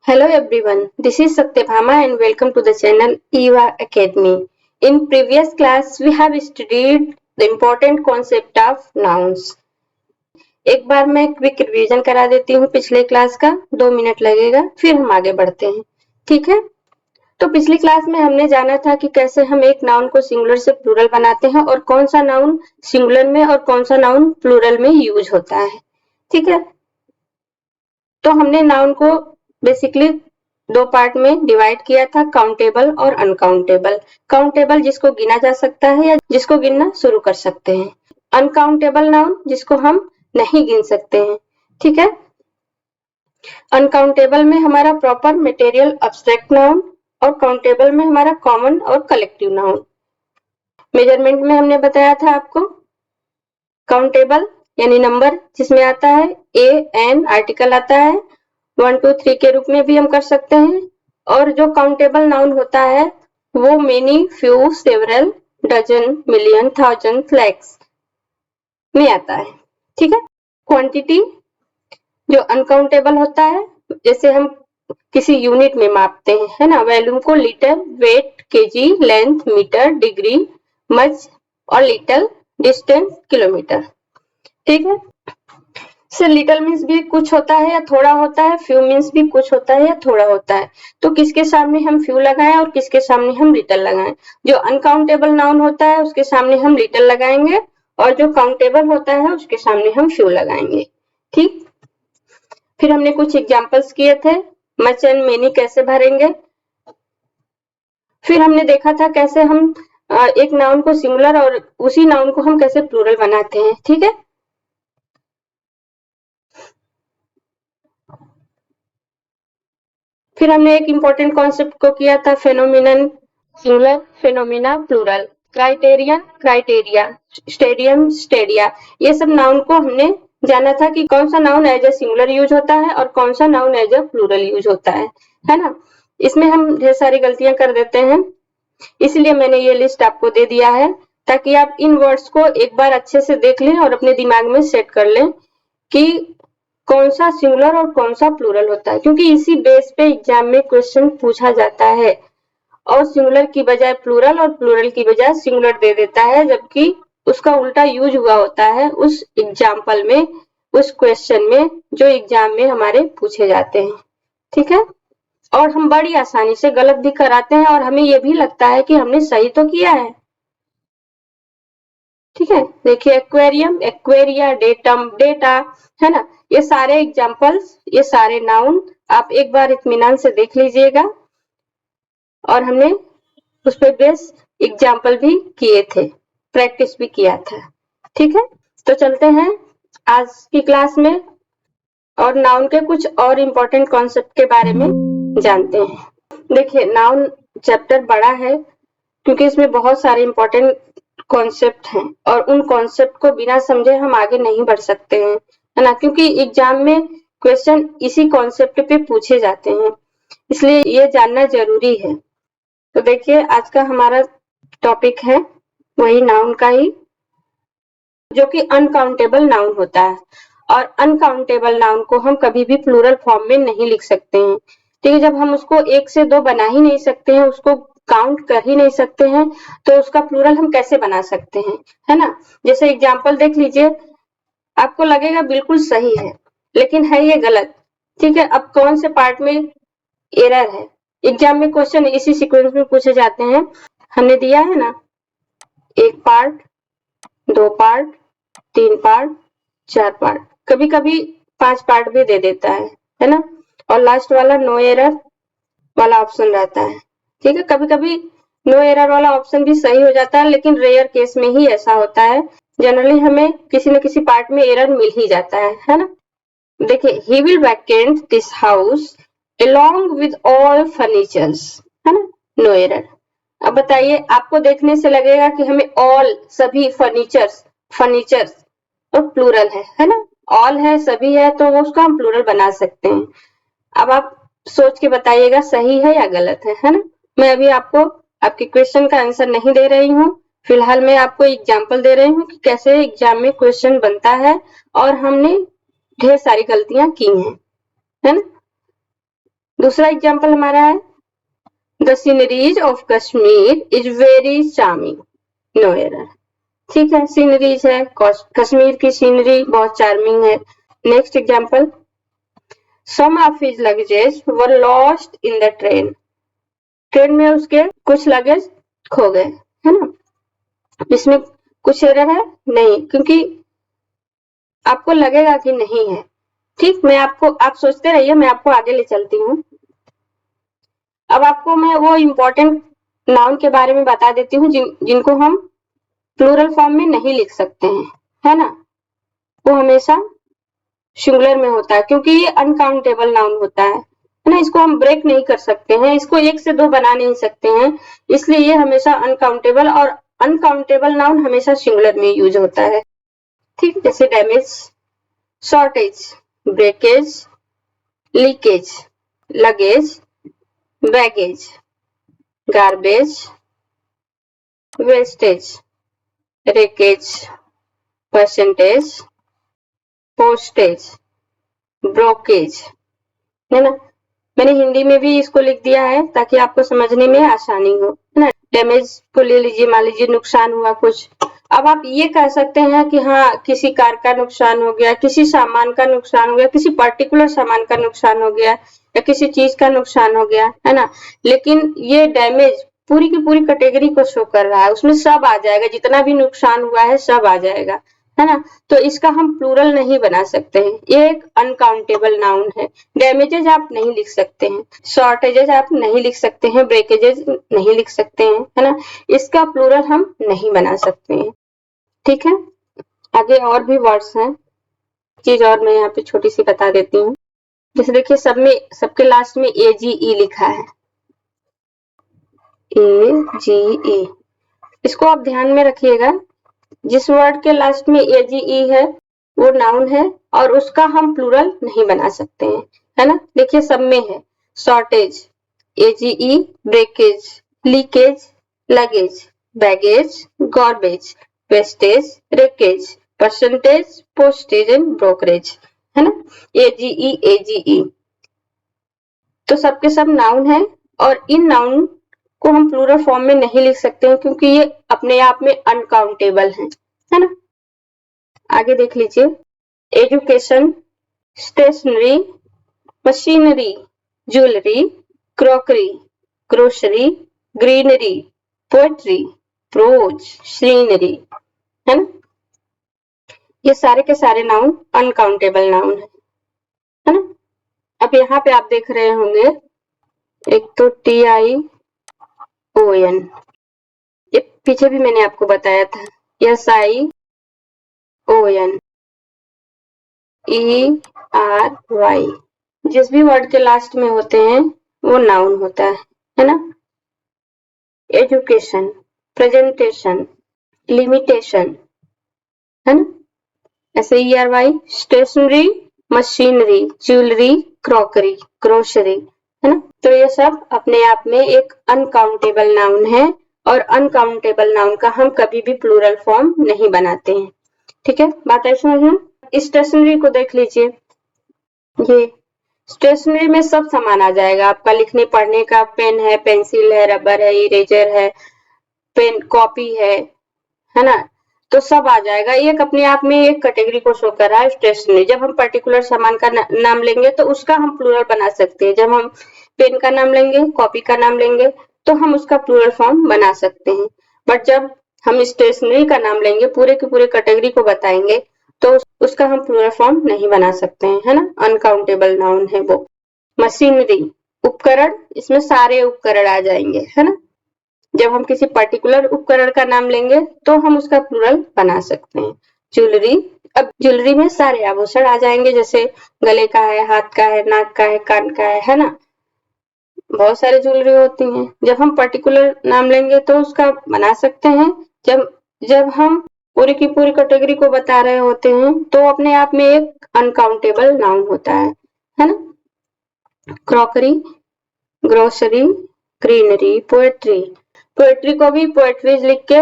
Hello everyone, this is Satyabhama and welcome to the channel EVA Academy. In previous class, we have studied the important concept of nouns. एक बार मैं quick revision करा देती हूँ पिछले class का, 2 minute लगेगा, फिर हम आगे बढ़ते हैं। ठीक है? तो पिछली क्लास में हमने जाना था कि कैसे हम एक नाउन को सिंगुलर से प्लूरल बनाते हैं और कौन सा नाउन सिंगुलर में और कौन सा नाउन प्लूरल में यूज होता है। ठीक है? तो हमने नाउन को बेसिकली 2 पार्ट में डिवाइड किया था, काउंटेबल और अनकाउंटेबल। काउंटेबल जिसको गिना जा सकता है या जिसको गिनना शुरू कर सकते हैं। अनकाउंटेबल नाउन जिसको हम नहीं गिन सकते हैं। ठीक है? अनकाउंटेबल में हमारा प्रॉपर मटेरियल अब्स्ट्रैक्ट नाउन और काउंटेबल में हमारा कॉमन और कलेक्टिव नाउन। मेजरमेंट में हमने बताया था आपको काउंटेबल यानी नंबर जिसमें आता है ए एन आर्टिकल आता है 1 2 3 के रूप में भी हम कर सकते हैं और जो काउंटेबल नाउन होता है वो many few several dozen million thousand lakhs में आता है। ठीक है? क्वांटिटी जो अनकाउंटेबल होता है जैसे हम किसी यूनिट में मापते हैं, है ना, वॉल्यूम को litre, weight KG, length metre, degree, much और लिटल, डिस्टेंस किलोमीटर। ठीक है? सर लिटल मीन्स भी कुछ होता है या थोड़ा होता है, फ्यू मीन्स भी कुछ होता है या थोड़ा होता है। तो किसके सामने हम फ्यू लगाएं और किसके सामने हम लिटल लगाएं? जो अनकाउंटेबल नाउन होता है उसके सामने हम लिटल लगाएंगे और जो काउंटेबल होता है उसके सामने हम फ्यू लगाएंगे। ठीक? फिर हमने कुछ एग्जांपल्स किए थे, मच एंड मेनी कैसे भरेंगे। फिर हमने देखा था कैसे हम एक नाउन को सिंगुलर और उसी नाउन को हम कैसे प्लूरल बनाते हैं। ठीक है? फिर हमने एक इंपॉर्टेंट कॉन्सेप्ट को किया था, phenomenon singular, phenomena plural, criterion criteria, stadium stadia. ये सब नाउन को हमने जाना था कि कौन सा noun as a singular use होता है और कौन सा noun as a plural use होता है ना। इसमें हम ढेर सारी गलतियां कर देते हैं, इसलिए मैंने ये लिस्ट आपको दे दिया है ताकि आप इन वर्ड्स को एक बार अच्छे से देख लें और अपने दिमाग में सेट कर लें कि कौन सा सिंगुलर और कौन सा प्लूरल होता है, क्योंकि इसी बेस पे एग्जाम में क्वेश्चन पूछा जाता है और सिंगुलर की बजाय प्लूरल और प्लूरल की बजाय सिंगुलर दे देता है, जबकि उसका उल्टा यूज हुआ होता है उस एग्जाम्पल में, उस क्वेश्चन में जो एग्जाम में हमारे पूछे जाते हैं। ठीक है? और हम बड़ी आसानी से गलत भी कराते हैं और हमें ये भी लगता है कि हमने सही तो किया है। ठीक है? देखिए एक्वेरियम, एक्वेरिया, डेटम, डेटा, है ना, ये सारे एग्जांपल्स, ये सारे नाउन आप एक बार इत्मीनान से देख लीजिएगा और हमने उस पर बेस एग्जाम्पल भी किए थे, प्रैक्टिस भी किया था। ठीक है? तो चलते हैं आज की क्लास में और नाउन के कुछ और इम्पोर्टेंट कॉन्सेप्ट के बारे में जानते हैं। देखिए नाउन चैप्टर बड़ा है क्योंकि इसमें बहुत सारे इम्पोर्टेंट कॉन्सेप्ट हैं और उन कॉन्सेप्ट को बिना समझे हम आगे नहीं बढ़ सकते हैं, है ना, क्योंकि एग्जाम में क्वेश्चन इसी कॉन्सेप्ट पे पूछे जाते हैं, इसलिए ये जानना जरूरी है। तो देखिए आज का हमारा टॉपिक है वही नाउन का ही, जो कि अनकाउंटेबल नाउन होता है और अनकाउंटेबल नाउन को हम कभी भी प्लूरल फॉर्म में नहीं लिख सकते हैं। ठीक है? जब हम उसको 1 से 2 बना ही नहीं सकते हैं, उसको काउंट कर ही नहीं सकते हैं, तो उसका प्लूरल हम कैसे बना सकते हैं, है ना। जैसे एग्जांपल देख लीजिए, आपको लगेगा बिल्कुल सही है लेकिन है ये गलत। ठीक है? अब कौन से पार्ट में एरर है, एग्जाम में क्वेश्चन इसी सीक्वेंस में पूछे जाते हैं। हमने दिया है ना 1 पार्ट, 2 पार्ट, 3 पार्ट, 4 पार्ट, कभी कभी 5 पार्ट भी दे देता है ना, और लास्ट वाला नो एरर वाला ऑप्शन रहता है। ठीक है? कभी कभी नो एरर वाला ऑप्शन भी सही हो जाता है लेकिन रेयर केस में ही ऐसा होता है, जनरली हमें किसी न किसी पार्ट में एरर मिल ही जाता है ना। देखिए he will vacant this house along with all furnitures, है ना, नो एरर। अब बताइए, आपको देखने से लगेगा कि हमें ऑल सभी फर्नीचर्स और प्लूरल है ना, ऑल है सभी है तो उसको हम प्लूरल बना सकते हैं। अब आप सोच के बताइएगा सही है या गलत है ना। मैं अभी आपको आपके क्वेश्चन का आंसर नहीं दे रही हूँ, फिलहाल मैं आपको एग्जाम्पल दे रही हूँ कि कैसे एग्जाम में क्वेश्चन बनता है और हमने ढेर सारी गलतियां की हैं, है ना। दूसरा एग्जाम्पल हमारा है the sceneries of Kashmir is very charming, no error. ठीक है, सीनरीज है, कश्मीर की सीनरी बहुत चार्मिंग है। Next example, some of his luggages were lost in the train, train में उसके कुछ लगेज खो गए, है ना। इसमें कुछ एरर है नहीं, क्योंकि आपको लगेगा कि नहीं है। ठीक, आप सोचते रहिए, मैं आपको आगे ले चलती हूँ। अब आपको मैं वो इम्पोर्टेंट नाउन के बारे में बता देती हूँ जिनको हम प्लूरल फॉर्म में नहीं लिख सकते हैं, है ना। वो हमेशा सिंगुलर में होता है, क्योंकि ये अनकाउंटेबल नाउन होता है ना। इसको हम ब्रेक नहीं कर सकते हैं, इसको 1 से 2 बना नहीं सकते हैं, इसलिए ये हमेशा अनकाउंटेबल, और अनकाउंटेबल नाउन हमेशा सिंगुलर में यूज होता है। ठीक, जैसे damage, shortage, breakage, leakage, luggage, baggage, garbage, wastage, wreckage, percentage, postage, brokerage, है ना। मैंने हिंदी में भी इसको लिख दिया है ताकि आपको समझने में आसानी हो, है ना। डैमेज को ले लीजिए, मान लीजिए नुकसान हुआ कुछ। अब आप ये कह सकते हैं कि हाँ, किसी कार का नुकसान हो गया, किसी सामान का नुकसान हो गया, किसी पर्टिकुलर सामान का नुकसान हो गया, या किसी चीज का नुकसान हो गया, है ना। लेकिन ये डैमेज पूरी की पूरी कैटेगरी को शो कर रहा है, उसमें सब आ जाएगा, जितना भी नुकसान हुआ है सब आ जाएगा, है ना। तो इसका हम प्लूरल नहीं बना सकते हैं, ये एक अनकाउंटेबल नाउन है। डैमेजेज आप नहीं लिख सकते हैं, शॉर्टेजेज आप नहीं लिख सकते हैं, ब्रेकेजेज नहीं लिख सकते हैं, है ना। इसका प्लूरल हम नहीं बना सकते हैं। ठीक है, आगे और भी वर्ड्स हैं, चीज और मैं यहाँ पे छोटी सी बता देती हूँ। जैसे देखिए, सबके लास्ट में AGE लिखा है, AGE। इसको आप ध्यान में रखिएगा, जिस वर्ड के लास्ट में AGE है वो नाउन है, और उसका हम प्लूरल नहीं बना सकते हैं, है ना। देखिए, सब में है shortage, AGE, breakage, leakage, luggage, baggage, garbage, wastage, wreckage, percentage, postage and brokerage, है ना। AGE, AGE तो सबके सब नाउन है, और इन नाउन को हम प्लूरल फॉर्म में नहीं लिख सकते हैं, क्योंकि ये अपने आप में अनकाउंटेबल है ना। आगे देख लीजिए, education, stationery, machinery, jewellery, crockery, grocery, greenery, poetry, prose, scenery, है ना। ये सारे के सारे नाउन अनकाउंटेबल नाउन है ना। अब यहाँ पे आप देख रहे होंगे, एक तो TION, ये पीछे भी मैंने आपको बताया था, SION, ERY, जिस भी वर्ड के लास्ट में होते हैं वो नाउन होता है ना। एजुकेशन, प्रेजेंटेशन, लिमिटेशन, है ना। ऐसे ERY, stationery, machinery, jewellery, crockery, grocery, है ना। तो ये सब अपने आप में एक अनकाउंटेबल नाउन है, और अनकाउंटेबल नाउन का हम कभी भी प्लूरल फॉर्म नहीं बनाते हैं। ठीक है, बात है समझ में। स्टेशनरी को देख लीजिए, ये स्टेशनरी में सब सामान आ जाएगा आपका, लिखने पढ़ने का, पेन है, पेंसिल है, रबर है, इरेजर है, पेन, कॉपी है ना। तो सब आ जाएगा, एक अपने आप में एक कैटेगरी को शो कर रहा है स्टेशनरी। जब हम पर्टिकुलर सामान का नाम लेंगे तो उसका हम प्लूरल बना सकते हैं। जब हम पेन का नाम लेंगे, कॉपी का नाम लेंगे, तो हम उसका प्लूरल फॉर्म बना सकते हैं। बट जब हम स्टेशनरी का नाम लेंगे, पूरे के पूरे कैटेगरी को बताएंगे, तो उसका हम प्लूरल फॉर्म नहीं बना सकते हैं, है ना। अनकाउंटेबल नाउन है वो। मशीनरी, उपकरण, इसमें सारे उपकरण आ जाएंगे, है ना। जब हम किसी पर्टिकुलर उपकरण का नाम लेंगे तो हम उसका प्लूरल बना सकते हैं। ज्वेलरी, अब ज्वेलरी में सारे आभूषण आ जाएंगे, जैसे गले का है, हाथ का है, नाक का है, कान का है ना। बहुत सारी ज्वेलरी होती हैं। जब हम पर्टिकुलर नाम लेंगे तो उसका बना सकते हैं। जब हम पूरी की पूरी कैटेगरी को बता रहे होते हैं तो अपने आप में एक अनकाउंटेबल नाउन होता है ना। Crockery, grocery, greenery, poetry, poetry को भी पोएट्रीज लिख के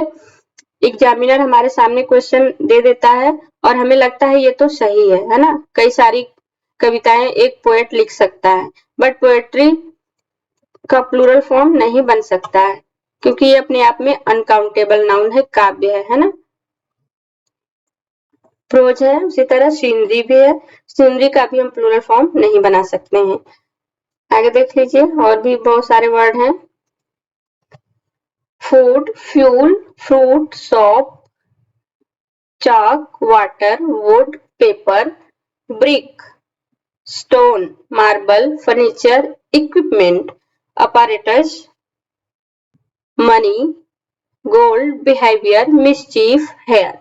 एग्जामिनर हमारे सामने क्वेश्चन दे देता है, और हमें लगता है ये तो सही है ना। कई सारी कविताएं एक पोएट लिख सकता है, बट पोएट्री का प्लूरल फॉर्म नहीं बन सकता है क्योंकि ये अपने आप में अनकाउंटेबल नाउन है, काव्य है ना। प्रोज है, उसी तरह सीनरी भी है, सीनरी का भी हम प्लूरल फॉर्म नहीं बना सकते हैं। आगे देख लीजिए, और भी बहुत सारे वर्ड हैं। Food, fuel, fruit, soap, chalk, water, wood, paper, brick, stone, marble, furniture, equipment, apparatus, money, gold, behavior, mischief, hair,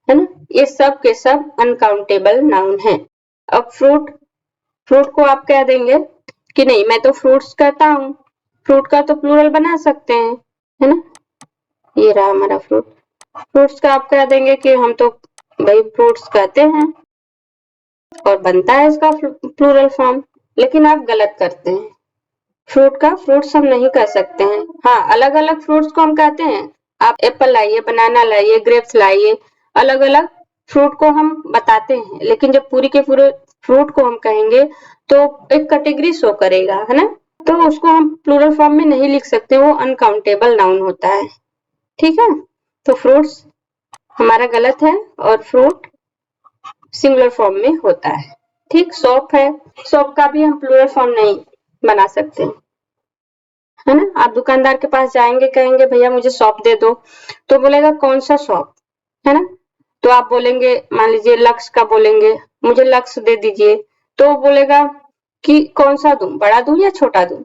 है ना। ये सब के सब अनकाउंटेबल नाउन है। अब फ्रूट को आप कह देंगे कि नहीं, मैं तो फ्रूट्स कहता हूँ, फ्रूट का तो प्लूरल बना सकते हैं, है ना। ये रहा हमारा फ्रूट्स का आप कह देंगे कि हम तो भाई फ्रूट्स कहते हैं और बनता है इसका प्लूरल फॉर्म, लेकिन आप गलत करते हैं। फ्रूट का फ्रूट्स हम नहीं कह सकते हैं। हाँ, अलग अलग फ्रूट्स को हम कहते हैं। आप एप्पल लाइए, बनाना लाइए, ग्रेप्स लाइए, अलग अलग फ्रूट को हम बताते हैं, लेकिन जब पूरी के पूरे फ्रूट को हम कहेंगे तो एक कैटेगरी शो करेगा, है ना। तो उसको हम प्लूरल फॉर्म में नहीं लिख सकते, वो अनकाउंटेबल नाउन होता है। ठीक है, तो फ्रूट्स हमारा गलत है और फ्रूट सिंगुलर फॉर्म में होता है। ठीक, सोप है, सोप का भी हम प्लूरल फॉर्म नहीं बना सकते, है ना। आप दुकानदार के पास जाएंगे, कहेंगे भैया मुझे सौंप दे दो, तो बोलेगा कौन सा सौंप, है ना। तो आप बोलेंगे, मान लीजिए लक्स का बोलेंगे, मुझे लक्स दे दीजिए, तो बोलेगा कि कौन सा दूं, बड़ा दूं या छोटा दूं,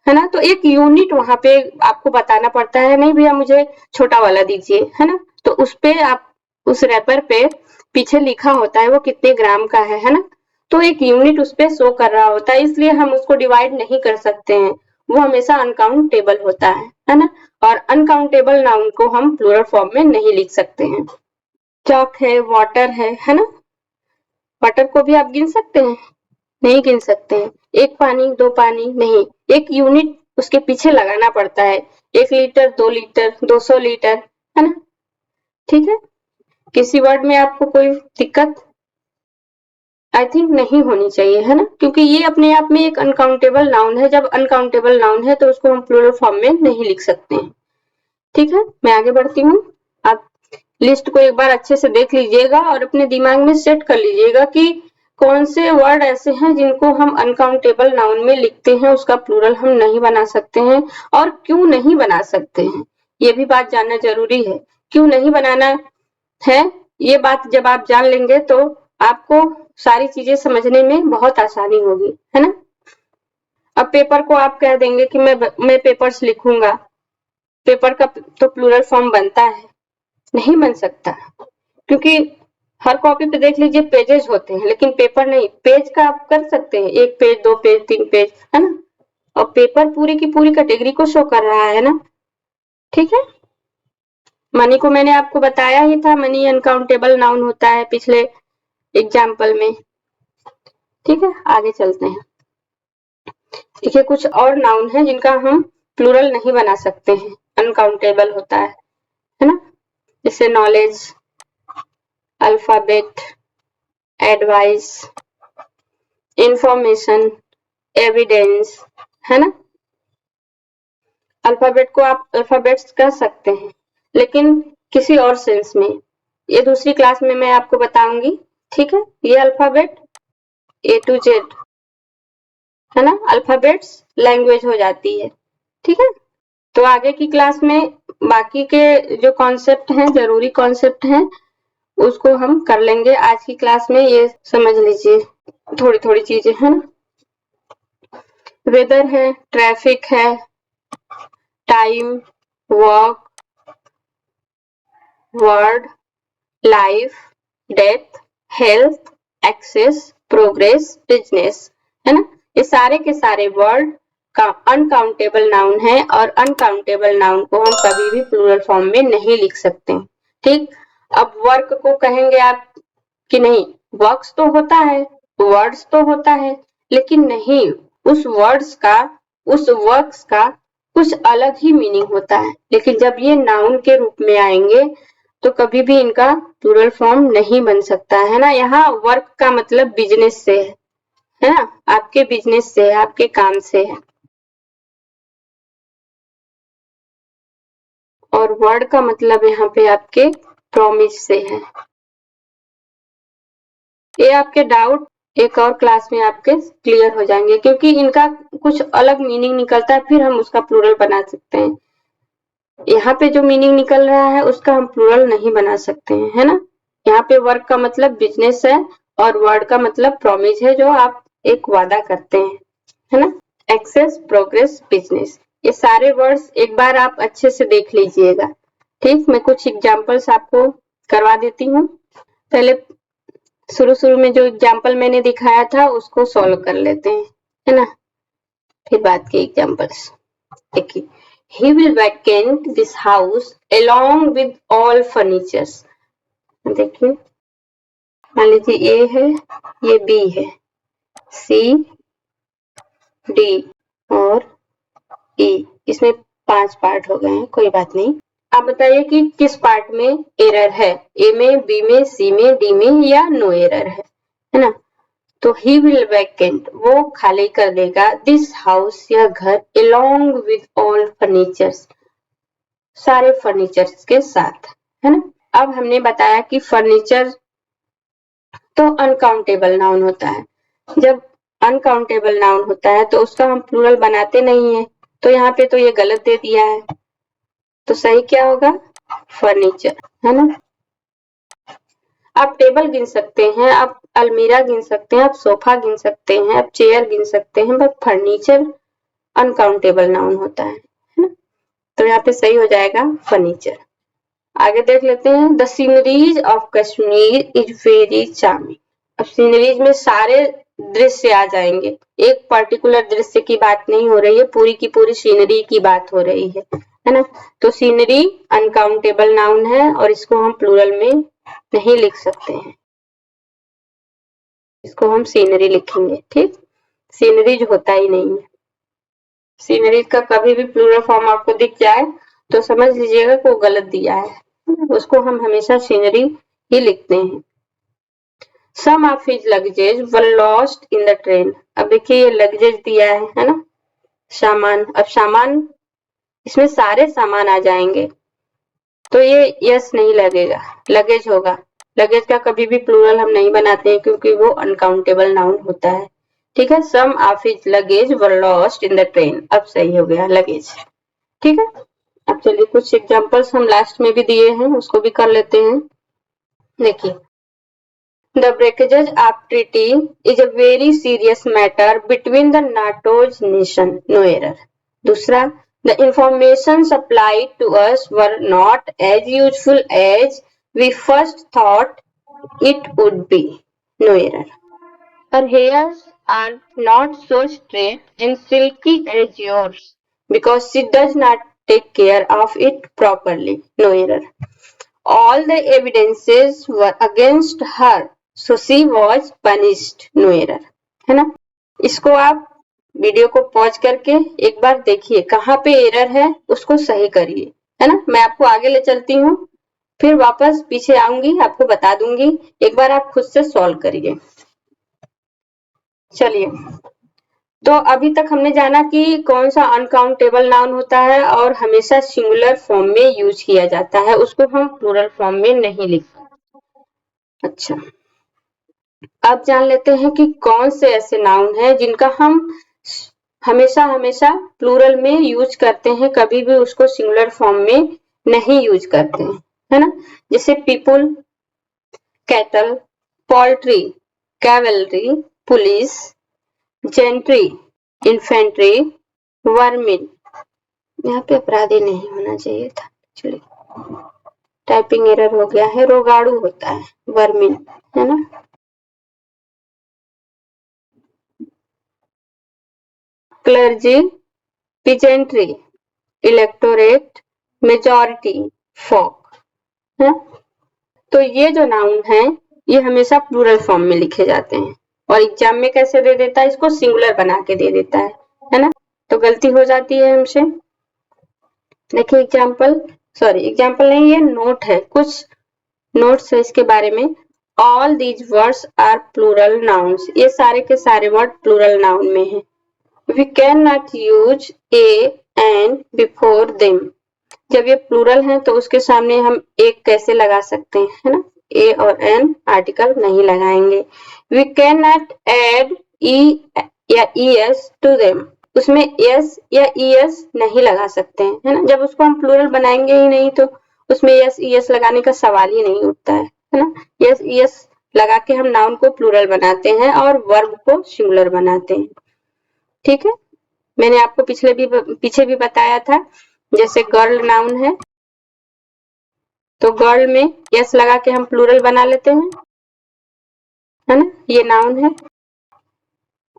है ना। तो एक यूनिट वहां पे आपको बताना पड़ता है, नहीं भैया मुझे छोटा वाला दीजिए, है ना। तो उस पे आप उस रैपर पे पीछे लिखा होता है वो कितने ग्राम का है ना। तो एक यूनिट उस पे शो कर रहा होता है, इसलिए हम उसको डिवाइड नहीं कर सकते हैं, वो हमेशा अनकाउंटेबल होता है ना। और अनकाउंटेबल नाउन को हम प्लूरल फॉर्म में नहीं लिख सकते हैं। चॉक है, वाटर है ना। वाटर को भी आप गिन सकते हैं, नहीं गिन सकते हैं। एक पानी, दो पानी नहीं, एक यूनिट उसके पीछे लगाना पड़ता है। 1 लीटर, 2 लीटर, 200 लीटर, है ना। ठीक है, किसी वर्ड में आपको कोई दिक्कत आई थिंक नहीं होनी चाहिए, है ना, क्योंकि ये अपने आप में एक अनकाउंटेबल नाउन है। जब अनकाउंटेबल नाउन है तो उसको हम प्लूरल फॉर्म में नहीं लिख सकते हैं। ठीक है, मैं आगे बढ़ती हूँ। आप लिस्ट को एक बार अच्छे से देख लीजिएगा और अपने दिमाग में सेट कर लीजिएगा कि कौन से वर्ड ऐसे हैं जिनको हम अनकाउंटेबल नाउन में लिखते हैं, उसका प्लूरल हम नहीं बना सकते हैं, और क्यों नहीं बना सकते हैं। ये भी बात जानना जरूरी है, क्यों नहीं बनाना है। ये बात जब आप जान लेंगे तो आपको सारी चीजें समझने में बहुत आसानी होगी, है ना। अब पेपर को आप कह देंगे कि मैं पेपर्स लिखूंगा, पेपर का तो प्लूरल फॉर्म बनता है, नहीं बन सकता, क्योंकि हर कॉपी पे देख लीजिए पेजेस होते हैं, लेकिन पेपर नहीं। पेज का आप कर सकते हैं, 1 पेज, 2 पेज, 3 पेज, है ना। और पेपर पूरी की पूरी कैटेगरी को शो कर रहा है ना। ठीक है, मनी को मैंने आपको बताया ही था, मनी अनकाउंटेबल नाउन होता है पिछले एग्जाम्पल में। ठीक है, आगे चलते हैं। देखिए, कुछ और नाउन है जिनका हम प्लूरल नहीं बना सकते हैं, अनकाउंटेबल होता है ना। जैसे knowledge, alphabet, advice, information, evidence, है ना। अल्फाबेट को आप अल्फाबेट्स कह सकते हैं, लेकिन किसी और सेंस में। ये दूसरी क्लास में मैं आपको बताऊंगी। ठीक है, ये अल्फाबेट A to Z, है ना। अल्फाबेट्स लैंग्वेज हो जाती है। ठीक है, तो आगे की क्लास में बाकी के जो कॉन्सेप्ट हैं, जरूरी कॉन्सेप्ट हैं, उसको हम कर लेंगे। आज की क्लास में ये समझ लीजिए थोड़ी थोड़ी चीजें, है ना। वेदर है, ट्रैफिक है, time, work, word, life, death, health, access, progress, business, है ना। ये सारे के सारे वर्ड का अनकाउंटेबल नाउन है, और अनकाउंटेबल नाउन को हम कभी भी प्लूरल फॉर्म में नहीं लिख सकते। ठीक, अब वर्क को कहेंगे आप कि नहीं, वर्क्स तो होता है, वर्ड्स तो होता है, लेकिन नहीं, उस वर्ड्स का, उस वर्क्स का कुछ अलग ही मीनिंग होता है। लेकिन जब ये नाउन के रूप में आएंगे, तो कभी भी इनका प्लूरल फॉर्म नहीं बन सकता है ना। यहाँ वर्क का मतलब बिजनेस से है ना, आपके बिजनेस से है, आपके काम से है। और वर्ड का मतलब यहाँ पे आपके प्रॉमिस से है। ये आपके डाउट एक और क्लास में आपके क्लियर हो जाएंगे, क्योंकि इनका कुछ अलग मीनिंग निकलता है, फिर हम उसका प्लूरल बना सकते हैं। यहाँ पे जो मीनिंग निकल रहा है उसका हम प्लूरल नहीं बना सकते हैं, है ना। यहाँ पे वर्क का मतलब बिजनेस है और वर्ड का मतलब प्रॉमिस है, जो आप एक वादा करते हैं, है ना। एक्सेस, प्रोग्रेस, बिजनेस, ये सारे वर्ड्स एक बार आप अच्छे से देख लीजिएगा। ठीक, मैं कुछ एग्जांपल्स आपको करवा देती हूँ। पहले शुरू में जो एग्जांपल मैंने दिखाया था उसको सॉल्व कर लेते हैं, है ना, फिर बात की एग्जांपल्स। देखिए, he will vacate this house along with all furnitures। देखिए, मान लीजिए ए है, ये बी है, सी, डी और ई, इसमें 5 पार्ट हो गए हैं, कोई बात नहीं। आप बताइए कि किस पार्ट में एरर है, ए में, बी में, सी में, डी में, या नो एरर है ना। तो ही विल वैकेंट, वो खाली कर देगा, दिस हाउस, यह घर, along with all फर्नीचर्स, सारे फर्नीचर्स के साथ, है ना। अब हमने बताया कि फर्नीचर तो अनकाउंटेबल नाउन होता है। जब अनकाउंटेबल नाउन होता है तो उसका हम प्लूरल बनाते नहीं है, तो यहाँ पे तो ये गलत दे दिया है, तो सही क्या होगा, फर्नीचर, है ना। आप टेबल गिन सकते हैं, आप अलमीरा गिन सकते हैं, आप सोफा गिन सकते हैं, आप चेयर गिन सकते हैं, बट फर्नीचर अनकाउंटेबल नाउन होता है ना। तो यहाँ पे सही हो जाएगा फर्नीचर। आगे देख लेते हैं, the sceneries of Kashmir is very charming. अब सीनरीज में सारे दृश्य आ जाएंगे, एक पर्टिकुलर दृश्य की बात नहीं हो रही है, पूरी की पूरी सीनरी की बात हो रही है ना। तो सीनरी अनकाउंटेबल नाउन है और इसको हम प्लूरल में नहीं लिख सकते हैं, इसको हम सीनरी लिखेंगे। ठीक, सीनरीज होता ही नहीं है। सीनरीज का कभी भी प्लूरल फॉर्म आपको दिख जाए तो समझ लीजिएगा कि वो गलत दिया है, उसको हम हमेशा सीनरी ही लिखते हैं। Some of his luggage were lost in the train। अब देखिए ये लगेज दिया है ना, सामान। अब सामान, इसमें सारे सामान आ जाएंगे, तो ये यस नहीं लगेगा, लगेज होगा। लगेज का कभी भी प्लूरल हम नहीं बनाते हैं क्योंकि वो अनकाउंटेबल नाउन होता है। ठीक है, some of his luggage were lost in the train, अब सही हो गया लगेज। ठीक है, अब चलिए कुछ एग्जांपल्स हम लास्ट में भी दिए हैं उसको भी कर लेते हैं। देखिए, the breakage of treaty is a very serious matter between the NATO's nation, no error। दूसरा, the information supplied to us were not as useful as we first thought it would be, no error। Her hairs are not so straight and silky as yours because she does not take care of it properly, no error। All the evidences were against her, so she was punished, no error। है ना। इसको आप video को pause करके एक बार देखिए, कहाँ पे एरर है उसको सही करिए, है ना। मैं आपको आगे ले चलती हूँ, फिर वापस पीछे आऊंगी, आपको बता दूंगी, एक बार आप खुद से सॉल्व करिए। चलिए, तो अभी तक हमने जाना कि कौन सा अनकाउंटेबल नाउन होता है और हमेशा सिंगुलर फॉर्म में यूज किया जाता है, उसको हम प्लूरल फॉर्म में नहीं लिखते। अच्छा, अब जान लेते हैं कि कौन से ऐसे नाउन हैं जिनका हम हमेशा हमेशा प्लूरल में यूज करते हैं, कभी भी उसको सिंगुलर फॉर्म में नहीं यूज करते हैं, है ना। जैसे people, cattle, poultry, cavalry, police, gentry, infantry, vermin. यहाँ पे अपराधी नहीं होना चाहिए था, चलिए टाइपिंग एरर हो गया है, रोगाड़ू होता है वर्मिन, है ना। क्लर्जी, पीजेंट्री, इलेक्टोरेट, मेजॉरिटी, फोक, है। तो ये जो नाउन है ये हमेशा प्लूरल फॉर्म में लिखे जाते हैं, और एग्जाम में कैसे दे देता है, इसको सिंगुलर बना के दे देता है ना। तो गलती हो जाती है हमसे। देखिए एग्जाम्पल, सॉरी एग्जाम्पल नहीं, ये नोट है, कुछ नोट्स है इसके बारे में। All these words are plural nouns, ये सारे के सारे वर्ड प्लूरल नाउन में है। We can not use a an before them, जब ये प्लूरल है तो उसके सामने हम एक कैसे लगा सकते हैं, है ना, ए और एन आर्टिकल नहीं लगाएंगे। वी कैन नॉट एड ई या ई एस टू देम, उसमें एस या ई एस नहीं लगा सकते हैं, है ना, जब उसको हम प्लूरल बनाएंगे ही नहीं तो उसमें एस ई एस लगाने का सवाल ही नहीं उठता है ना। एस ई एस लगा के हम नाउन को प्लूरल बनाते हैं और वर्ब को सिंगुलर बनाते हैं। ठीक है, मैंने आपको पीछे भी बताया था, जैसे गर्ल नाउन है तो गर्ल में यस लगा के हम प्लूरल बना लेते हैं, है ना, ये नाउन है।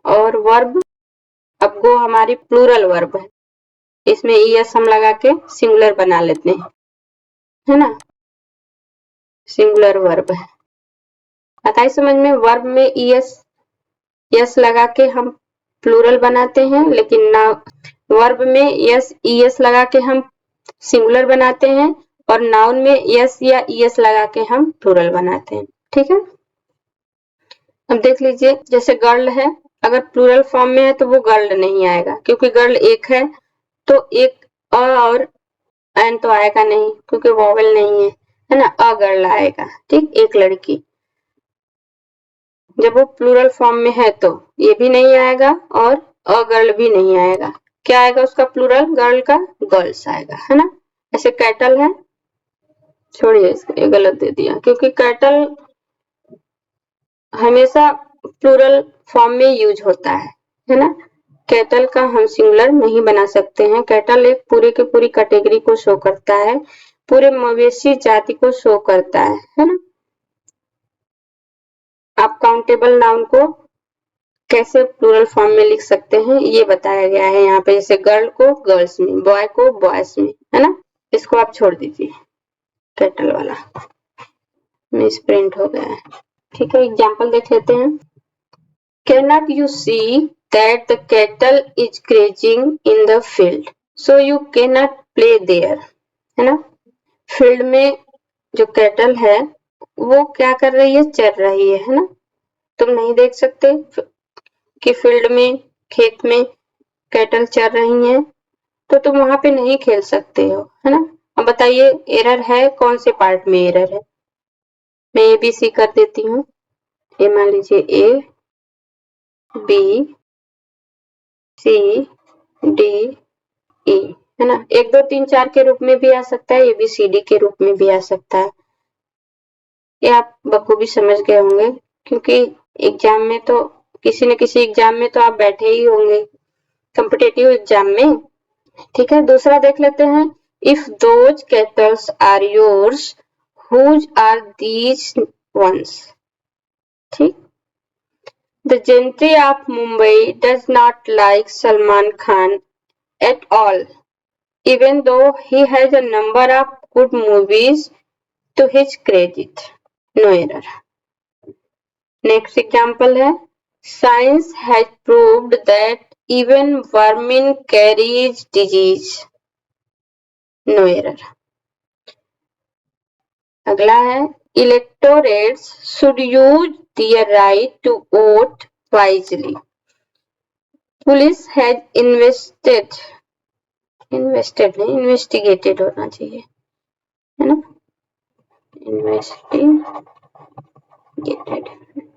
और वर्ब, अब गो हमारी प्लूरल वर्ब है, इसमें यस हम लगा के सिंगुलर बना लेते हैं, है ना, सिंगुलर वर्ब है। आता है समझ में? वर्ब में यस लगा के हम प्लूरल बनाते हैं, लेकिन ना वर्ब में यस लगा के हम सिंगुलर बनाते हैं और नाउन में यस या ईएस लगा के हम प्लूरल बनाते हैं। ठीक है, अब देख लीजिए, जैसे गर्ल है, अगर प्लूरल फॉर्म में है तो वो गर्ल नहीं आएगा, क्योंकि गर्ल एक है तो एक अ और एन तो आएगा नहीं, क्योंकि वॉवेल नहीं है ना, अ गर्ल आएगा। ठीक, एक लड़की। जब वो प्लूरल फॉर्म में है तो ये भी नहीं आएगा और अ गर्ल भी नहीं आएगा। क्या आएगा उसका प्लूरल गर्ल का? गर्ल्स आएगा, है ना। ऐसे कैटल है, छोड़िए इसको, ये गलत दे दिया, क्योंकि कैटल हमेशा प्लूरल फॉर्म में यूज होता है ना। कैटल का हम सिंगुलर नहीं बना सकते हैं। कैटल एक पूरे के पूरी कैटेगरी को शो करता है, पूरे मवेशी जाति को शो करता है ना। आप काउंटेबल नाउन को कैसे प्लूरल फॉर्म में लिख सकते हैं ये बताया गया है यहाँ पे, जैसे गर्ल को गर्ल्स में, बॉय को बॉयज में, है ना। इसको आप छोड़ दीजिए, कैटल वाला मिस प्रिंट हो गया है। ठीक है, एग्जाम्पल देख लेते हैं। Cannot you see that the cattle is grazing in the field, so you cannot play there, है ना। फील्ड में जो कैटल है वो क्या कर रही है? चर रही है ना। तुम नहीं देख सकते कि फील्ड में, खेत में कैटल चर रही हैं, तो तुम वहां पे नहीं खेल सकते हो, है ना। अब बताइए एरर है, कौन से पार्ट में एरर है? मैं ए बी सी कर देती हूँ। ये मान लीजिए A B C D E, है ना। 1 2 3 4 के रूप में भी आ सकता है, ABCD के रूप में भी आ सकता है। ये आप बखूबी समझ गए होंगे, क्योंकि एग्जाम में तो किसी न किसी एग्जाम में तो आप बैठे ही होंगे, कॉम्पिटिटिव एग्जाम में। ठीक है, दूसरा देख लेते हैं। If those cattles are yours, whose are these ones. ठीक, the gentry of Mumbai does not like Salman Khan at all, even though he has a number of good movies to his credit. No error. Next example है, science has proved that even vermin carries disease. No error. अगला है, electorates should use their right to vote wisely. Police has investigated होना चाहिए, है ना, investigated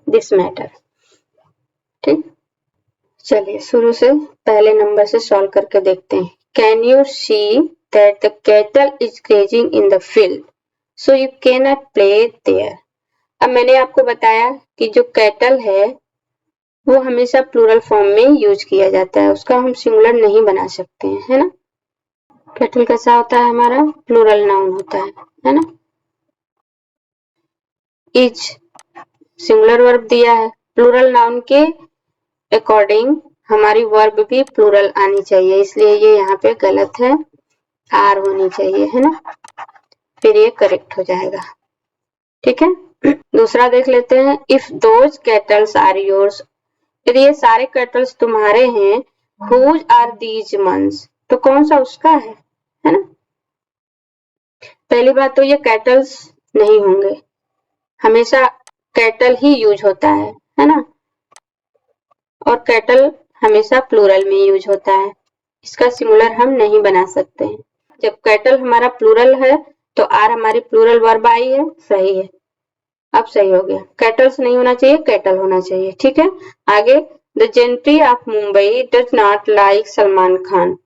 this matter. ठीक, चलिए शुरू से पहले नंबर से सॉल्व करके देखते हैं। Can you see that the cattle is grazing in the field, so you cannot play there. अब मैंने आपको बताया कि जो कैटल है वो हमेशा प्लूरल फॉर्म में यूज किया जाता है, उसका हम सिंगुलर नहीं बना सकते हैं, है ना। कैटल कैसा होता है? हमारा प्लूरल नाउन होता है ना। इज सिंगुलर वर्ब दिया है, प्लूरल नाउन के अकॉर्डिंग हमारी वर्ब भी प्लूरल आनी चाहिए, इसलिए ये यहाँ पे गलत है, आर होनी चाहिए, है ना, फिर ये करेक्ट हो जाएगा। ठीक है, दूसरा देख लेते हैं। If those cattles are yours, यदि ये सारे कैटल्स तुम्हारे हैं, हुज आर दीज वंस, तो कौन सा उसका है ना। पहली बात तो ये कैटल्स नहीं होंगे, हमेशा कैटल ही यूज होता है ना, और कैटल हमेशा प्लूरल में यूज होता है, इसका सिंगुलर हम नहीं बना सकते हैं। जब कैटल हमारा प्लूरल है तो आर हमारी प्लूरल वर्ब आई है, सही है, अब सही हो गया, कैटल्स नहीं होना चाहिए, कैटल होना चाहिए। ठीक है, आगे the gentry of Mumbai does not like Salman Khan.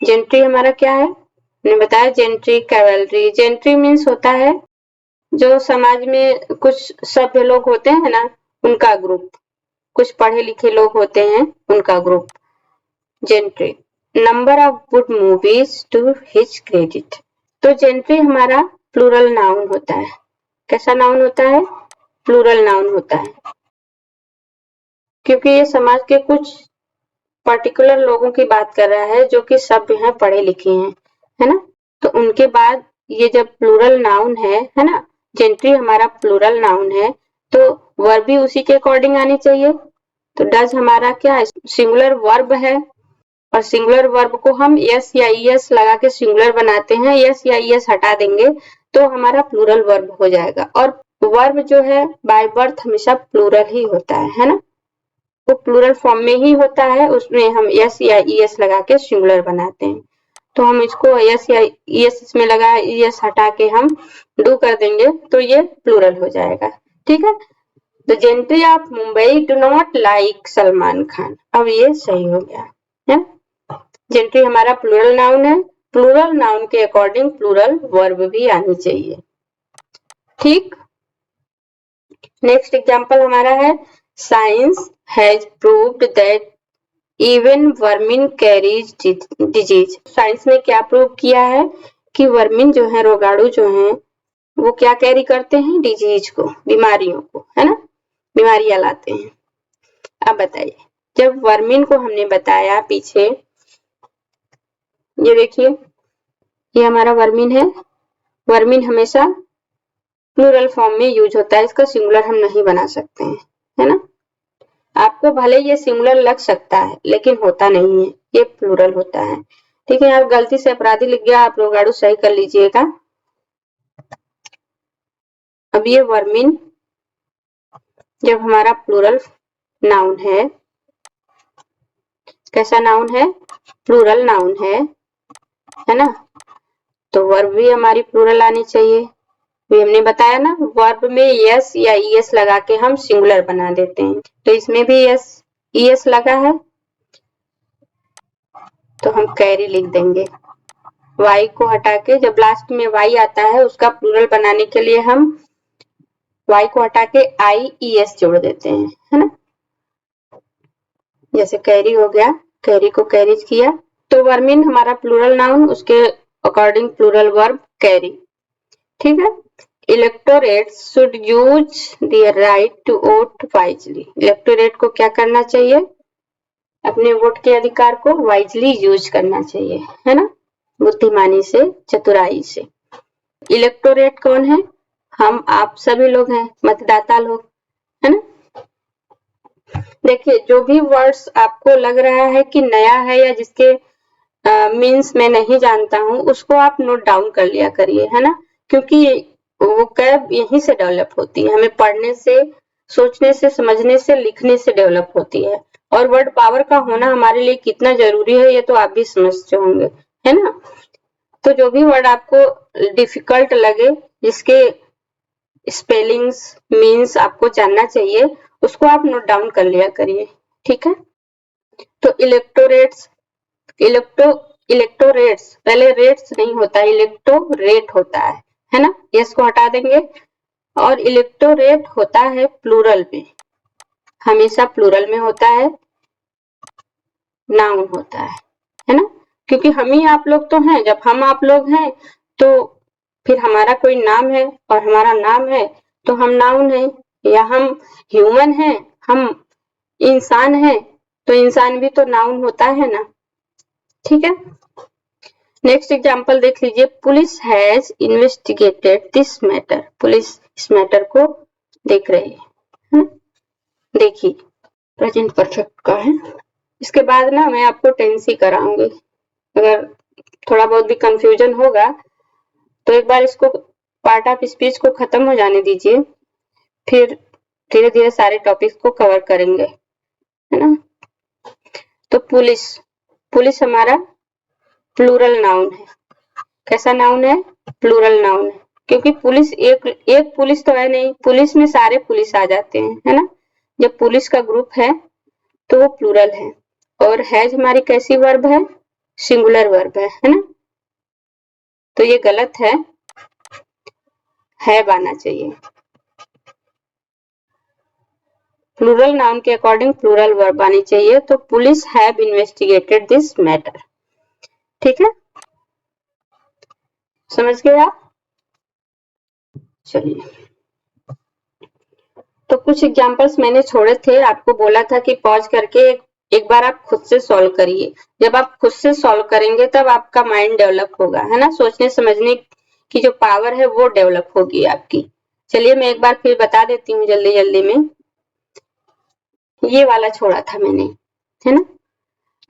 Gentry हमारा क्या है, मैंने बताया जेंट्री कैवलरी। जेंट्री मीन्स होता है जो समाज में कुछ सभ्य लोग होते हैं ना, उनका ग्रुप, कुछ पढ़े लिखे लोग होते हैं उनका group, gentry. Number of good movies to his credit. तो जेंट्री हमारा प्लूरल नाउन होता है। कैसा नाउन होता है, प्लूरल नाउन होता है, क्योंकि ये समाज के कुछ पर्टिकुलर लोगों की बात कर रहा है जो कि सभ्य हैं, पढ़े लिखे हैं, है ना। तो उनके बाद ये जब प्लूरल नाउन है ना, जेंट्री हमारा प्लूरल नाउन है, तो वर्ब भी उसी के अकॉर्डिंग आनी चाहिए। तो डज हमारा क्या है, सिंगुलर वर्ब है, और सिंगुलर वर्ब को हम एस या ईएस लगा के सिंगुलर बनाते हैं, एस या ईएस हटा देंगे तो हमारा प्लूरल वर्ब हो जाएगा। और वर्ब जो है बाय बर्थ हमेशा प्लूरल ही होता है ना, वो प्लूरल फॉर्म में ही होता है, उसमें हम एस या ईएस लगा के सिंगुलर बनाते हैं। तो हम इसको एस या ईएस इसमें लगा, ईएस हटा के हम डू कर देंगे तो ये प्लूरल हो जाएगा। ठीक है, the gentry of Mumbai do not like Salman Khan, अब ये सही हो गया है। जेंट्री हमारा प्लूरल नाउन है, प्लूरल नाउन के अकॉर्डिंग प्लूरल वर्ब भी आनी चाहिए। ठीक, नेक्स्ट एग्जांपल हमारा है science has proved that even vermin carries disease. Science ने क्या प्रूव किया है कि वर्मिन जो है, रोगाणु जो है, वो क्या कैरी करते हैं, डिजीज को, बीमारियों को, है ना, बीमारियां लाते हैं। अब बताइए, जब वर्मिन को हमने बताया पीछे, ये देखिए ये हमारा वर्मिन है, वर्मिन हमेशा प्लूरल फॉर्म में यूज होता है, इसका सिंगुलर हम नहीं बना सकते हैं, है ना। आपको भले ये सिंगुलर लग सकता है लेकिन होता नहीं है, ये प्लूरल होता है। ठीक है, आप गलती से अपराधी लिख गया, आप रोगाणु सही कर लीजिएगा। अब ये वर्मिन जब हमारा प्लूरल नाउन है, कैसा नाउन है, प्लूरल नाउन है ना, तो वर्ब भी हमारी प्लूरल आनी चाहिए। भी हमने बताया ना, वर्ब में यस या ईएस लगा के हम सिंगुलर बना देते हैं, तो इसमें भी यस ईएस लगा है तो हम कैरी लिख देंगे। वाई को हटा के, जब लास्ट में वाई आता है उसका प्लूरल बनाने के लिए हम वाई को हटा के आई ईएस जोड़ देते हैं, है ना। जैसे कैरी हो गया, कैरी को कैरीज किया, तो वर्मिन हमारा प्लूरल नाउन, उसके अकॉर्डिंग प्लूरल वर्ब कैरी। ठीक है, electorates should use their right to vote wisely. Electorate को क्या करना चाहिए, अपने वोट के अधिकार को वाइजली यूज करना चाहिए, है ना, बुद्धिमानी से, चतुराई से। इलेक्टोरेट कौन है, हम आप सभी लोग हैं, मतदाता लोग, है ना। देखिए, जो भी वर्ड्स आपको लग रहा है कि नया है या जिसके मीन्स मैं नहीं जानता हूँ, उसको आप नोट डाउन कर लिया करिए, है ना, क्योंकि वो कैब यहीं से डेवलप होती है, हमें पढ़ने से, सोचने से, समझने से, लिखने से डेवलप होती है। और वर्ड पावर का होना हमारे लिए कितना जरूरी है ये तो आप भी समझते होंगे, है ना। तो जो भी वर्ड आपको डिफिकल्ट लगे, जिसके स्पेलिंग्स मीन्स आपको जानना चाहिए, उसको आप नोट डाउन कर लिया करिए। ठीक है, तो इलेक्टोरेट्स, इलेक्टोरेट्स, पहले रेट्स नहीं होता, इलेक्टोरेट होता है ना, इसको हटा देंगे। और इलेक्टोरेट होता है प्लूरल में, हमेशा प्लूरल में होता है, नाउन होता है ना, क्योंकि हम ही आप लोग तो हैं, जब हम आप लोग हैं तो फिर हमारा कोई नाम है, और हमारा नाम है तो हम नाउन है, या हम ह्यूमन हैं, हम इंसान हैं, तो इंसान भी तो नाउन होता है ना। ठीक है, नेक्स्ट एग्जांपल देख लीजिए, police has investigated this matter. Police इस मैटर को देख रही है, देखिए प्रेजेंट परफेक्ट का है। इसके बाद ना मैं आपको टेंस ही कराऊंगी, अगर थोड़ा बहुत भी कंफ्यूजन होगा तो एक बार इसको पार्ट ऑफ स्पीच को खत्म हो जाने दीजिए, फिर धीरे धीरे सारे टॉपिक्स को कवर करेंगे, है ना। तो पुलिस, पुलिस हमारा प्लूरल नाउन है। कैसा नाउन है? प्लूरल नाउन है, क्योंकि पुलिस एक पुलिस तो है नहीं, पुलिस में सारे पुलिस आ जाते हैं, है ना। जब पुलिस का ग्रुप है तो वो प्लूरल है। और हैज हमारी कैसी वर्ब है? सिंगुलर वर्ब है ना। तो ये गलत है आना चाहिए। प्लूरल नाउन के अकॉर्डिंग प्लूरल वर्ब आनी चाहिए। तो police have investigated this matter. ठीक है, समझ गए आप? चलिए, तो कुछ एग्जांपल्स मैंने छोड़े थे, आपको बोला था कि पॉज करके एक बार आप खुद से सॉल्व करिए। जब आप खुद से सॉल्व करेंगे तब आपका माइंड डेवलप होगा, है ना। सोचने समझने की जो पावर है वो डेवलप होगी आपकी। चलिए मैं एक बार फिर बता देती हूँ जल्दी जल्दी में। ये वाला छोड़ा था मैंने, है ना।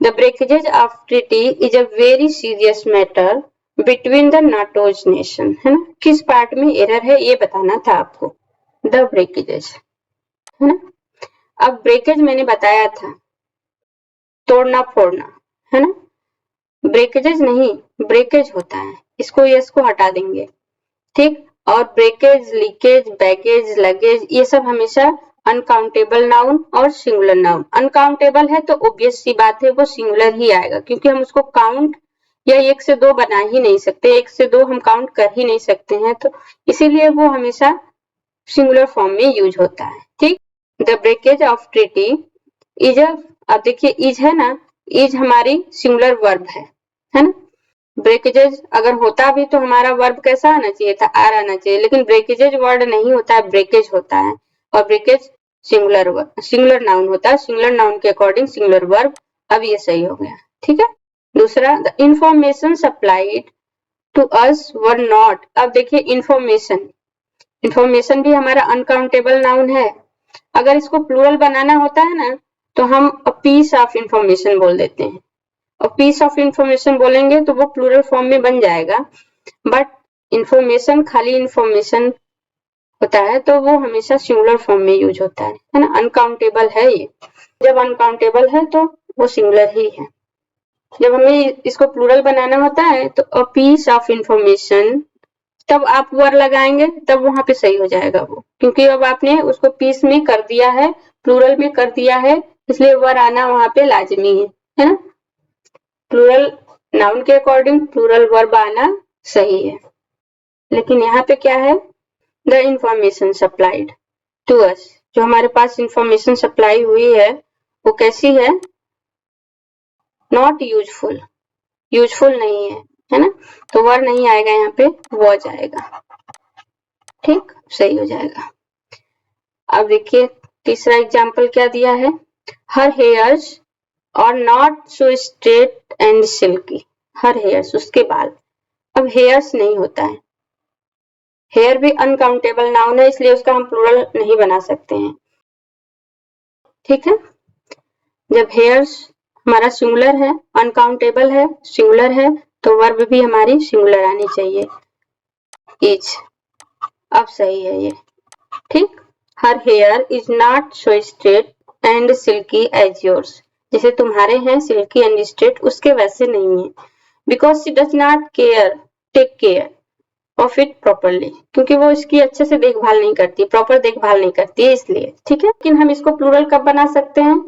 The breakages of treaty is a very serious matter between the NATO's nation, है ना। किस पार्ट में एरर है ये बताना था आपको। द ब्रेकेजेज, है ना। अब ब्रेकेज मैंने बताया था तोड़ना फोड़ना, है ना। ब्रेकेजेज नहीं, ब्रेकेज होता है। इसको यस को हटा देंगे, ठीक। और ब्रेकेज, लीकेज, बैगेज, लगेज, ये सब हमेशा अनकाउंटेबल नाउन और सिंगुलर नाउन। अनकाउंटेबल है तो ऑब्वियस सी बात है वो सिंगुलर ही आएगा, क्योंकि हम उसको काउंट या 1 से 2 बना ही नहीं सकते, 1 से 2 हम काउंट कर ही नहीं सकते हैं, तो इसीलिए वो हमेशा सिंगुलर फॉर्म में यूज होता है, ठीक। The breakage of treaty is अब देखिए इज है ना, इज हमारी सिंगुलर वर्ब है ना। ब्रेकेजेज अगर होता भी तो हमारा वर्ब कैसा आना चाहिए था? आर आना चाहिए, लेकिन ब्रेकेजेज वर्ड नहीं होता है, ब्रेकेज होता है। और ब्रेकेज सिंगुलर नाउन होता है, सिंगुलर नाउन के अकॉर्डिंग सिंगुलर वर्ब। अब ये सही हो गया, ठीक है। दूसरा, the information supplied to us were not. अब देखिए इंफॉर्मेशन, इंफॉर्मेशन भी हमारा अनकाउंटेबल नाउन है। अगर इसको प्लूरल बनाना होता है ना तो हम अ पीस ऑफ इंफॉर्मेशन बोल देते हैं, और पीस ऑफ इंफॉर्मेशन बोलेंगे तो वो प्लूरल फॉर्म में बन जाएगा। बट इंफॉर्मेशन खाली इंफॉर्मेशन होता है तो वो हमेशा सिंगुलर फॉर्म में यूज होता है ना। अनकाउंटेबल है ये, जब अनकाउंटेबल है तो वो सिंगुलर ही है। जब हमें इसको प्लूरल बनाना होता है तो अ पीस ऑफ इंफॉर्मेशन, तब आप वर लगाएंगे तब वहां पे सही हो जाएगा वो, क्योंकि अब आपने उसको पीस में कर दिया है, प्लूरल में कर दिया है, इसलिए वर आना वहां पे लाजमी है ना। प्लूरल नाउन के अकॉर्डिंग प्लूरल वर्ब आना सही है। लेकिन यहाँ पे क्या है? The information supplied to us, जो हमारे पास इंफॉर्मेशन सप्लाई हुई है वो कैसी है? नॉट यूजफुल, यूजफुल नहीं है ना। तो वर नहीं आएगा यहाँ पे, वो जाएगा, ठीक, सही हो जाएगा। अब देखिए तीसरा एग्जाम्पल क्या दिया है। हर हेयर्स और not so straight and silkie. Her hairs, उसके बाल। अब हेयर्स नहीं होता है, हेयर भी अनकाउंटेबल नाउन है, इसलिए उसका हम प्लूरल नहीं बना सकते हैं, ठीक है। जब हेयर्स हमारा सिंगुलर है, अनकाउंटेबल है, सिंगुलर है, तो वर्ब भी हमारी सिंगुलर आनी चाहिए, इज। अब सही है ये, ठीक। Her hair is not so straight and silky as yours. जैसे तुम्हारे हैं सिल्की एंड स्ट्रेट, उसके वैसे नहीं है। Because she does not care, take care of it properly, क्योंकि वो इसकी अच्छे से देखभाल नहीं करती, प्रॉपर देखभाल नहीं करती है, इसलिए, ठीक है। लेकिन हम इसको प्लूरल कब बना सकते हैं?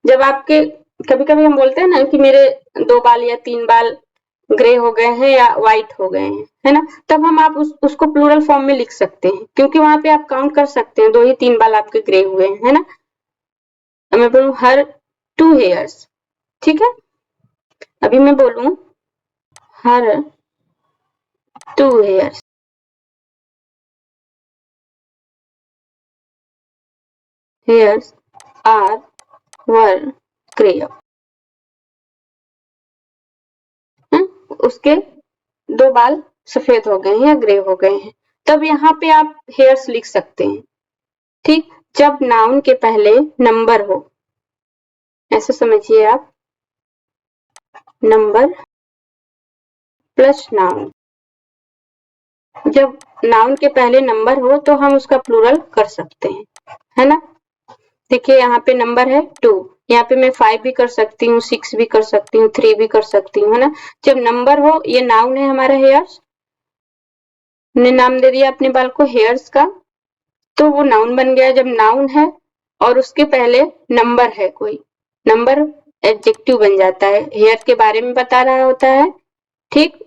जब आपके, कभी कभी हम बोलते हैं ना कि मेरे 2 बाल या 3 बाल ग्रे हो गए हैं या व्हाइट हो गए हैं, है ना। तब हम आप उसको प्लूरल फॉर्म में लिख सकते हैं, क्योंकि वहां पे आप काउंट कर सकते हैं 2 ही 3 बाल आपके ग्रे हुए हैं, है ना। मैं बोलूं हर 2 हेयर्स, ठीक है। अभी मैं बोलूं her 2 hairs, hairs are were grey, उसके 2 बाल सफेद हो गए हैं या ग्रे हो गए हैं, तब यहाँ पे आप हेयर्स लिख सकते हैं, ठीक। जब नाउन के पहले नंबर हो, ऐसे समझिए आप, नंबर प्लस नाउन, जब नाउन के पहले नंबर हो तो हम उसका प्लूरल कर सकते हैं, है ना। देखिए यहाँ पे नंबर है 2, यहाँ पे मैं 5 भी कर सकती हूँ, 6 भी कर सकती हूँ, 3 भी कर सकती हूँ, है ना। जब नंबर हो, ये नाउन है हमारा हेयर्स, ने नाम दे दिया अपने बाल को हेयर्स का, तो वो नाउन बन गया। जब नाउन है और उसके पहले नंबर है कोई, नंबर एडजेक्टिव बन जाता है, हेयर के बारे में बता रहा होता है, ठीक,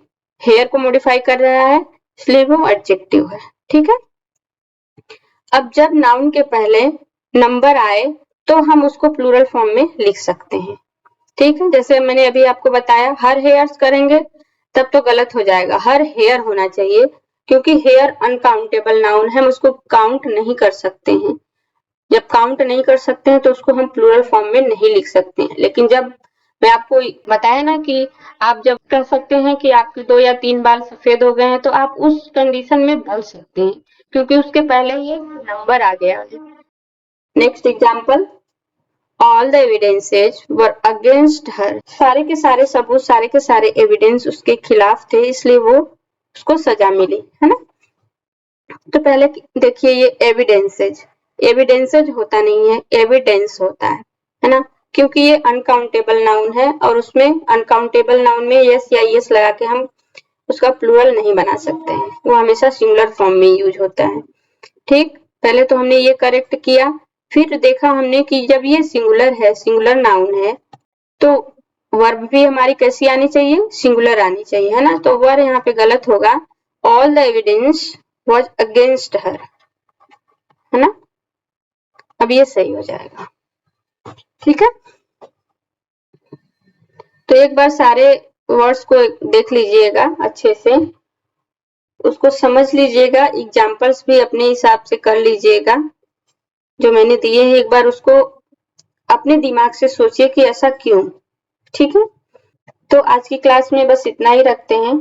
हेयर को मॉडिफाई कर रहा है, इसलिए वो एडजेक्टिव है, ठीक है। अब जब नाउन के पहले नंबर आए तो हम उसको प्लूरल फॉर्म में लिख सकते हैं, ठीक है। जैसे मैंने अभी आपको बताया, हर हेयर्स करेंगे तब तो गलत हो जाएगा, हर हेयर होना चाहिए, क्योंकि हेयर अनकाउंटेबल नाउन है, हम उसको काउंट नहीं कर सकते हैं। जब काउंट नहीं कर सकते हैं तो उसको हम प्लूरल फॉर्म में नहीं लिख सकते हैं। लेकिन जब मैं आपको बताया ना कि आप जब कह सकते हैं कि आपके 2 या 3 बाल सफेद हो गए हैं, तो आप उस कंडीशन में बोल सकते हैं, क्योंकि उसके पहले ये नंबर आ गया है। Next example, all the evidences were against her, सारे के सारे सबूत, सारे के सारे एविडेंस उसके खिलाफ थे, इसलिए वो उसको सजा मिली, है ना। तो पहले देखिए ये एविडेंसेज, एविडेंसेज होता नहीं है, एविडेंस होता है ना, क्योंकि ये अनकाउंटेबल नाउन है और उसमें अनकाउंटेबल नाउन में यस या यस लगा के हम उसका प्लूरल नहीं बना सकते हैं, वो हमेशा सिंगुलर फॉर्म में यूज होता है, ठीक। पहले तो हमने ये करेक्ट किया, फिर देखा हमने कि जब ये सिंगुलर है, सिंगुलर नाउन है, तो वर्ब भी हमारी कैसी आनी चाहिए, सिंगुलर आनी चाहिए, है ना। तो वर्ब यहाँ पे गलत होगा, all the evidence was against her, है ना। अब ये सही हो जाएगा, ठीक है। तो एक बार सारे वर्ड्स को देख लीजिएगा अच्छे से, उसको समझ लीजिएगा, एग्जाम्पल्स भी अपने हिसाब से कर लीजिएगा, जो मैंने दिए हैं एक बार उसको अपने दिमाग से सोचिए कि ऐसा क्यों, ठीक है। तो आज की क्लास में बस इतना ही रखते हैं,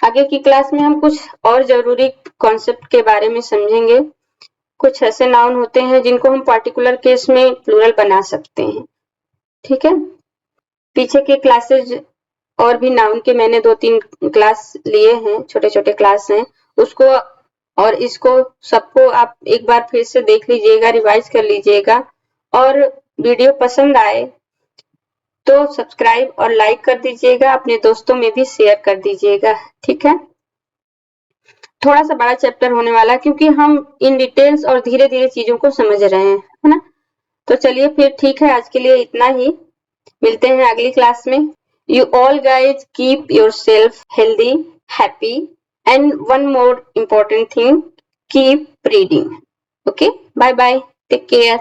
आगे की क्लास में हम कुछ और जरूरी कॉन्सेप्ट के बारे में समझेंगे। कुछ ऐसे नाउन होते हैं जिनको हम पर्टिकुलर केस में प्लूरल बना सकते हैं, ठीक है। पीछे के क्लासेज और भी नाउन के मैंने 2-3 क्लास लिए हैं, छोटे छोटे क्लास हैं, उसको और इसको सबको आप एक बार फिर से देख लीजिएगा, रिवाइज कर लीजिएगा, और वीडियो पसंद आए तो सब्सक्राइब और लाइक कर दीजिएगा, अपने दोस्तों में भी शेयर कर दीजिएगा, ठीक है। थोड़ा सा बड़ा चैप्टर होने वाला है, क्योंकि हम इन डिटेल्स और धीरे धीरे चीजों को समझ रहे हैं, है ना। तो चलिए फिर ठीक है, आज के लिए इतना ही, मिलते हैं अगली क्लास में। You all guys keep yourself healthy, happy, and one more important thing, keep reading. Okay, bye bye, take care.